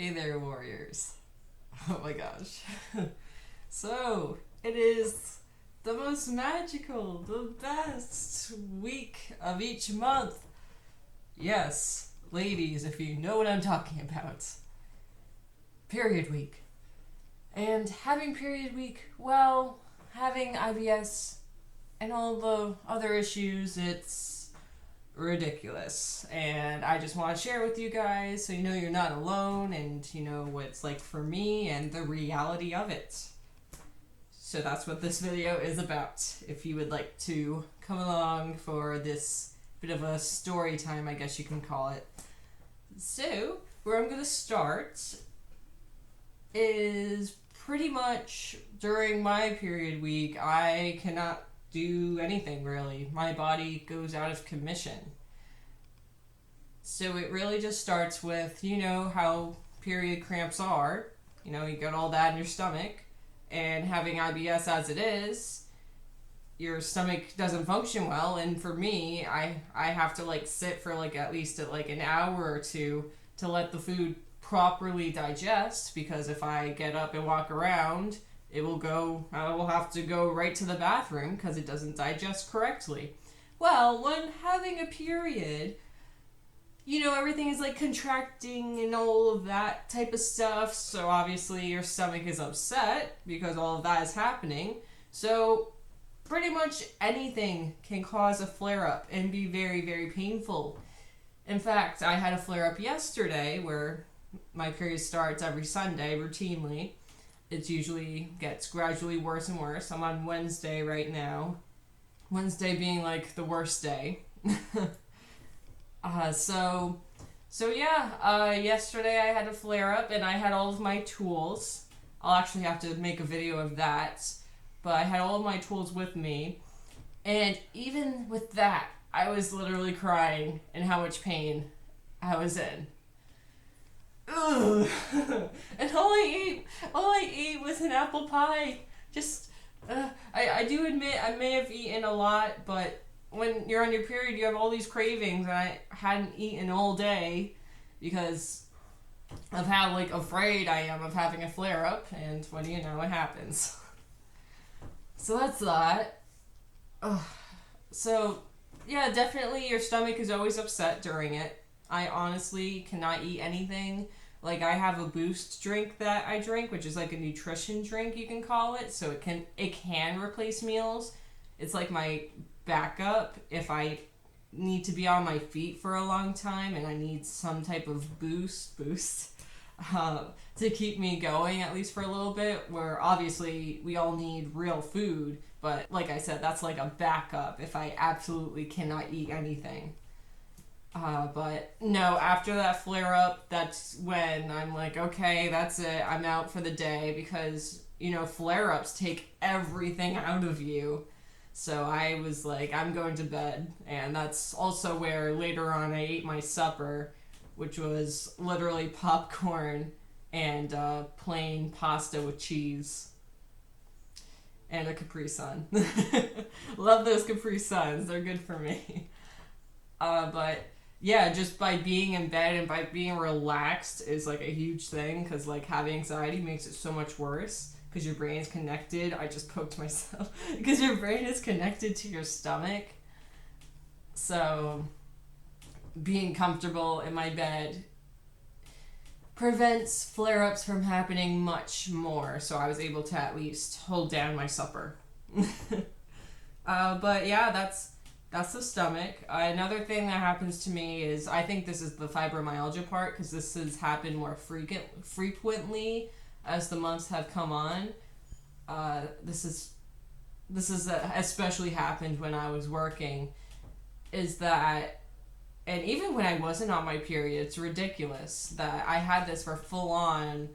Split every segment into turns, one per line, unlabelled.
Hey there, warriors. Oh my gosh. So, it is the most magical, the best week of each month. Yes, ladies, if you know what I'm talking about. Period week. And having period week, well, having IBS and all the other issues, it's ridiculous. And I just want to share with you guys so you know you're not alone and you know what it's like for me and the reality of it. So that's what this video is about. If you would like to come along for this bit of a story time, I guess you can call it. So, where I'm going to start is pretty much during my period week, I cannot do anything really. My body goes out of commission. So it really just starts with, you know how period cramps are. You know, you got all that in your stomach, and having IBS as it is, your stomach doesn't function well. And for me, I have to sit for at least an hour or two to let the food properly digest, because if I get up and walk around, I will have to go right to the bathroom because it doesn't digest correctly. Well, when having a period, you know, everything is contracting and all of that type of stuff. So obviously your stomach is upset because all of that is happening. So pretty much anything can cause a flare-up and be very, very painful. In fact, I had a flare-up yesterday where my period starts every Sunday routinely. It usually gets gradually worse and worse. I'm on Wednesday right now. Wednesday being the worst day. Yesterday I had a flare up and I had all of my tools. I'll actually have to make a video of that. But I had all of my tools with me. And even with that, I was literally crying in how much pain I was in. Ugh. And all I ate was an apple pie. I do admit I may have eaten a lot, but when you're on your period, you have all these cravings, and I hadn't eaten all day because of how afraid I am of having a flare up, and what do you know, it happens. So that's that. Ugh. So yeah, definitely your stomach is always upset during it. I honestly cannot eat anything. I have a boost drink that I drink, which is a nutrition drink, you can call it. So it can replace meals. It's my backup if I need to be on my feet for a long time and I need some type of boost to keep me going, at least for a little bit, where obviously we all need real food. But like I said, that's a backup if I absolutely cannot eat anything. But no, after that flare up, that's when I'm okay, that's it. I'm out for the day because, you know, flare ups take everything out of you. So I was I'm going to bed. And that's also where later on I ate my supper, which was literally popcorn and plain pasta with cheese. And a Capri Sun. Love those Capri Suns. They're good for me. But yeah, just by being in bed and by being relaxed is a huge thing, because having anxiety makes it so much worse because your brain is connected. I just poked myself because your brain is connected to your stomach. So being comfortable in my bed prevents flare-ups from happening much more, so I was able to at least hold down my supper. But yeah, that's the stomach. Another thing that happens to me is, I think this is the fibromyalgia part, because this has happened more frequently as the months have come on. This is especially happened when I was working, is that, and even when I wasn't on my period, it's ridiculous that I had this for full on,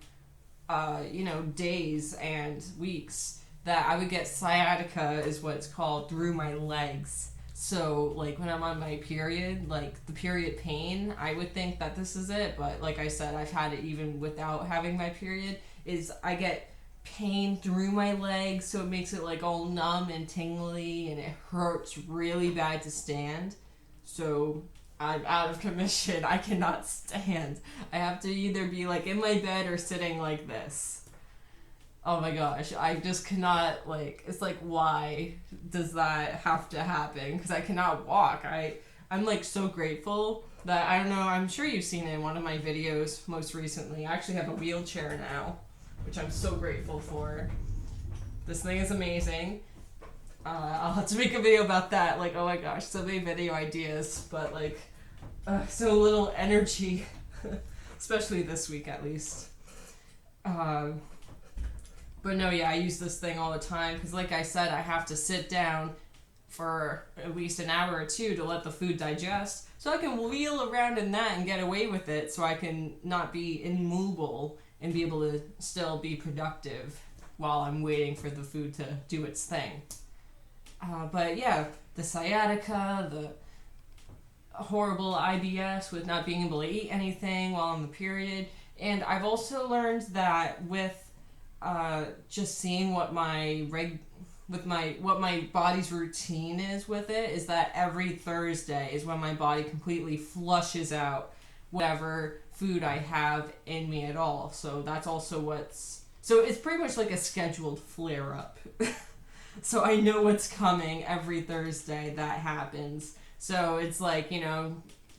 days and weeks, that I would get sciatica, is what it's called, through my legs. So, when I'm on my period, the period pain, I would think that this is it, but like I said, I've had it even without having my period, is I get pain through my legs, so it makes it all numb and tingly, and it hurts really bad to stand. So I'm out of commission. I cannot stand. I have to either be like in my bed or sitting like this. Oh my gosh, I just cannot, like, it's like, why does that have to happen? Because I cannot walk. I'm like so grateful that, I don't know, I'm sure you've seen it in one of my videos most recently. I actually have a wheelchair now, which I'm so grateful for. This thing is amazing. I'll have to make a video about that. Like, oh my gosh, so many video ideas, but like, so little energy, especially this week at least. But no, yeah, I use this thing all the time because, like I said, I have to sit down for at least an hour or two to let the food digest, so I can wheel around in that and get away with it, so I can not be immobile and be able to still be productive while I'm waiting for the food to do its thing. But yeah, the sciatica, the horrible IBS with not being able to eat anything while on the period, and I've also learned that with just seeing what my body's routine is with it, is that every Thursday is when my body completely flushes out whatever food I have in me at all. So that's also so it's pretty much like a scheduled flare up. So I know what's coming every Thursday that happens. So it's like,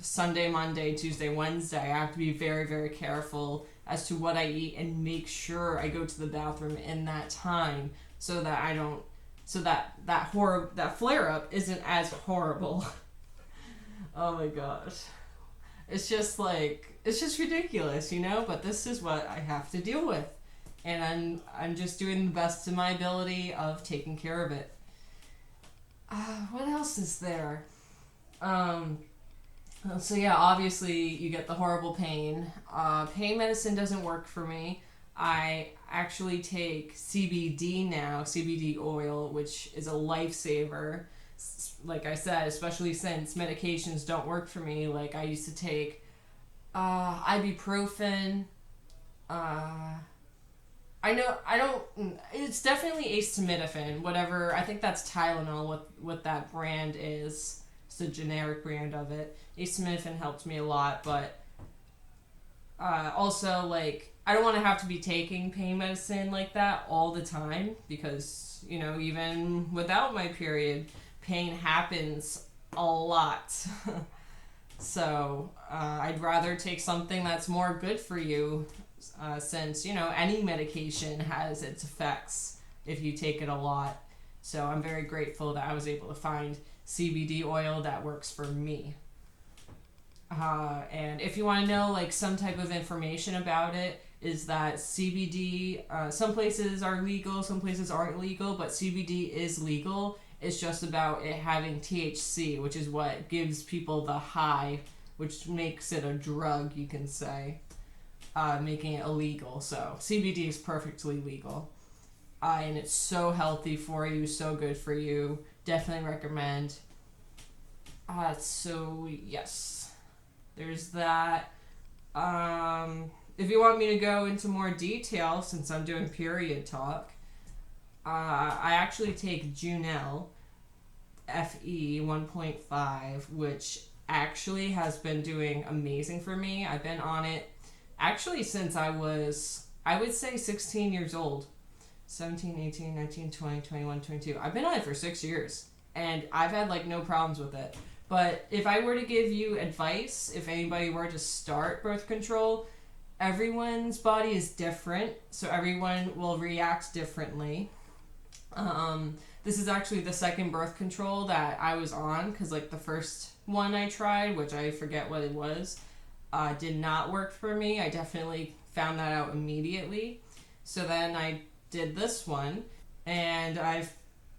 Sunday, Monday, Tuesday, Wednesday, I have to be very, very careful as to what I eat and make sure I go to the bathroom in that time so that that flare up isn't as horrible. Oh my gosh. It's just ridiculous, but this is what I have to deal with. And I'm just doing the best to my ability of taking care of it. What else is there? So yeah, obviously you get the horrible pain. Pain medicine doesn't work for me. I actually take CBD now, CBD oil, which is a lifesaver. Like I said, especially since medications don't work for me. Like I used to take ibuprofen. It's definitely acetaminophen, whatever. I think that's Tylenol, what that brand is. It's a generic brand of it. Acetaminophen helped me a lot, but also, like, I don't want to have to be taking pain medicine like that all the time because, even without my period, pain happens a lot. So I'd rather take something that's more good for you since, any medication has its effects if you take it a lot. So I'm very grateful that I was able to find CBD oil that works for me. And if you want to know like some type of information about it, is that CBD, some places are legal, some places aren't legal, but CBD is legal. It's just about it having THC, which is what gives people the high, which makes it a drug, you can say, making it illegal. So CBD is perfectly legal. And it's so healthy for you, so good for you. Definitely recommend. So yes, there's that. If you want me to go into more detail, since I'm doing period talk, I actually take Junel Fe 1.5, which actually has been doing amazing for me. I've been on it actually since I would say 16 years old. 17, 18, 19, 20, 21, 22. I've been on it for 6 years, and I've had like no problems with it. But if I were to give you advice, if anybody were to start birth control, everyone's body is different, so everyone will react differently. This is actually the second birth control that I was on, because like the first one I tried, which I forget what it was, did not work for me. I definitely found that out immediately. So then I did this one, and I've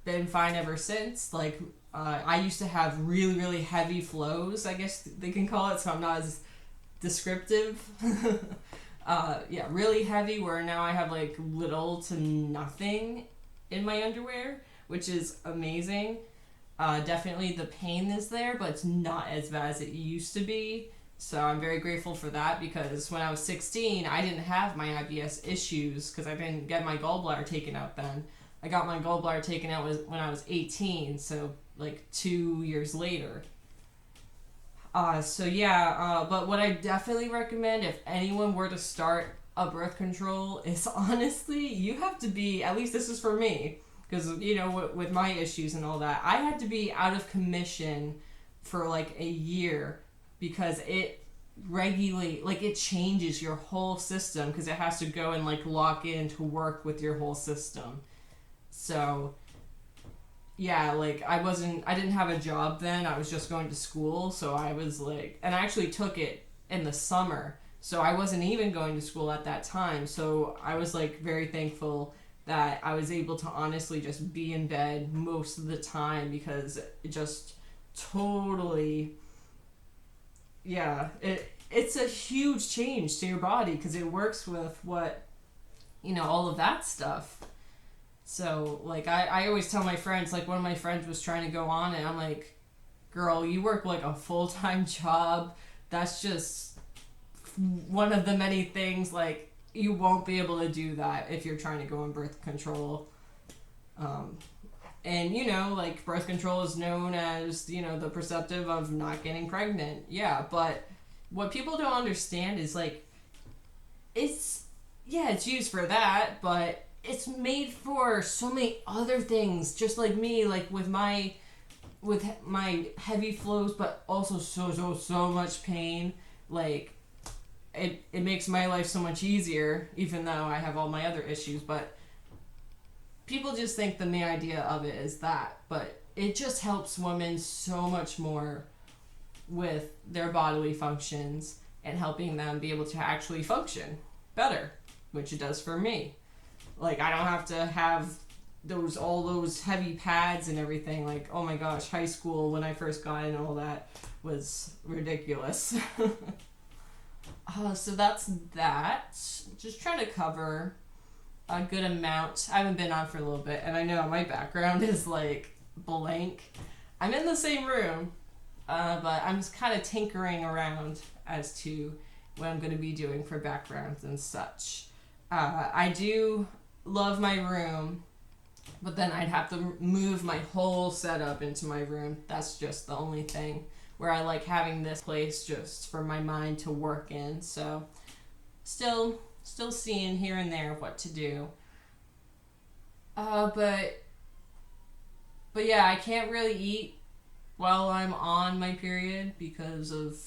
been fine ever since. Like, I used to have really, really heavy flows, I guess they can call it, so I'm not as descriptive. Yeah, really heavy, where now I have like little to nothing in my underwear, which is amazing. Definitely the pain is there, but it's not as bad as it used to be. So I'm very grateful for that, because when I was 16, I didn't have my IBS issues because I didn't get my gallbladder taken out then. I got my gallbladder taken out when I was 18, so like 2 years later. But what I definitely recommend if anyone were to start a birth control is honestly, you have to be, at least this is for me, because, with my issues and all that, I had to be out of commission for like a year because it it changes your whole system because it has to go and like lock in to work with your whole system. So yeah, like I didn't have a job then. I was just going to school, so I was like, and I actually took it in the summer. So I wasn't even going to school at that time. So I was like very thankful that I was able to honestly just be in bed most of the time because it just totally, yeah, it's a huge change to your body because it works with what, all of that stuff. So, like, I always tell my friends, like, one of my friends was trying to go on, and I'm like, girl, you work, like, a full-time job. That's just one of the many things, like, you won't be able to do that if you're trying to go on birth control. And, like, birth control is known as, the perceptive of not getting pregnant. Yeah, but what people don't understand is, like, it's used for that, but it's made for so many other things, just like me, like with my heavy flows, but also so much pain. Like it makes my life so much easier, even though I have all my other issues. But people just think the main idea of it is that, but it just helps women so much more with their bodily functions and helping them be able to actually function better, which it does for me. Like, I don't have to have all those heavy pads and everything. Like, oh my gosh, high school when I first got in, all that was ridiculous. So that's that. Just trying to cover a good amount. I haven't been on for a little bit, and I know my background is like blank. I'm in the same room, but I'm just kind of tinkering around as to what I'm going to be doing for backgrounds and such. I do love my room, but then I'd have to move my whole setup into my room. That's just the only thing where I like having this place just for my mind to work in. So still seeing here and there what to do. But yeah, I can't really eat while I'm on my period because of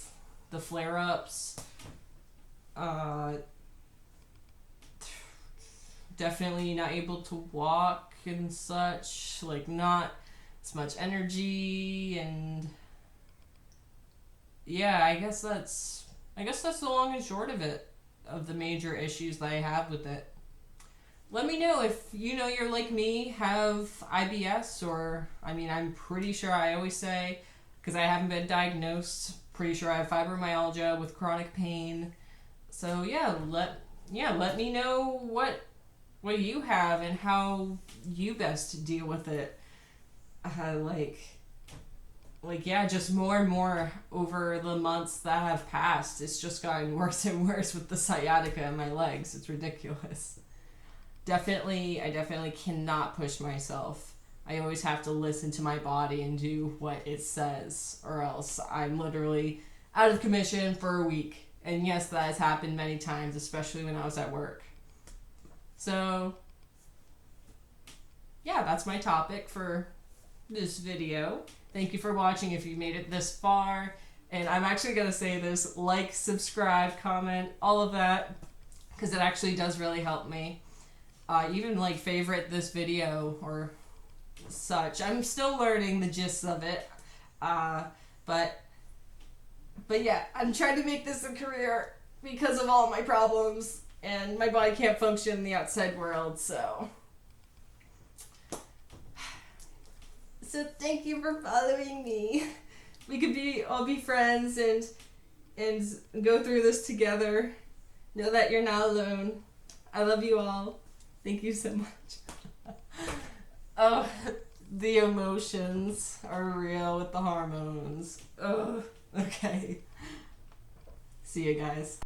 the flare-ups. Definitely not able to walk and such, like not as much energy, and yeah, I guess that's the long and short of it, of the major issues that I have with it. Let me know if you're like me, have IBS, or I'm pretty sure, I always say, because I haven't been diagnosed, pretty sure I have fibromyalgia with chronic pain. So let me know what you have and how you best deal with it. Just more and more over the months that have passed, it's just gotten worse and worse with the sciatica in my legs. It's ridiculous. I definitely cannot push myself. I always have to listen to my body and do what it says, or else I'm literally out of commission for a week. And yes, that has happened many times, especially when I was at work. So, yeah, that's my topic for this video. Thank you for watching if you made it this far. And I'm actually going to say this, like, subscribe, comment, all of that, because it actually does really help me. Even, like, favorite this video or such. I'm still learning the gist of it. But yeah, I'm trying to make this a career because of all my problems. And my body can't function in the outside world, so thank you for following me. We could all be friends and go through this together. Know that you're not alone. I love you all. Thank you so much. Oh, the emotions are real with the hormones. Oh, okay. See you guys.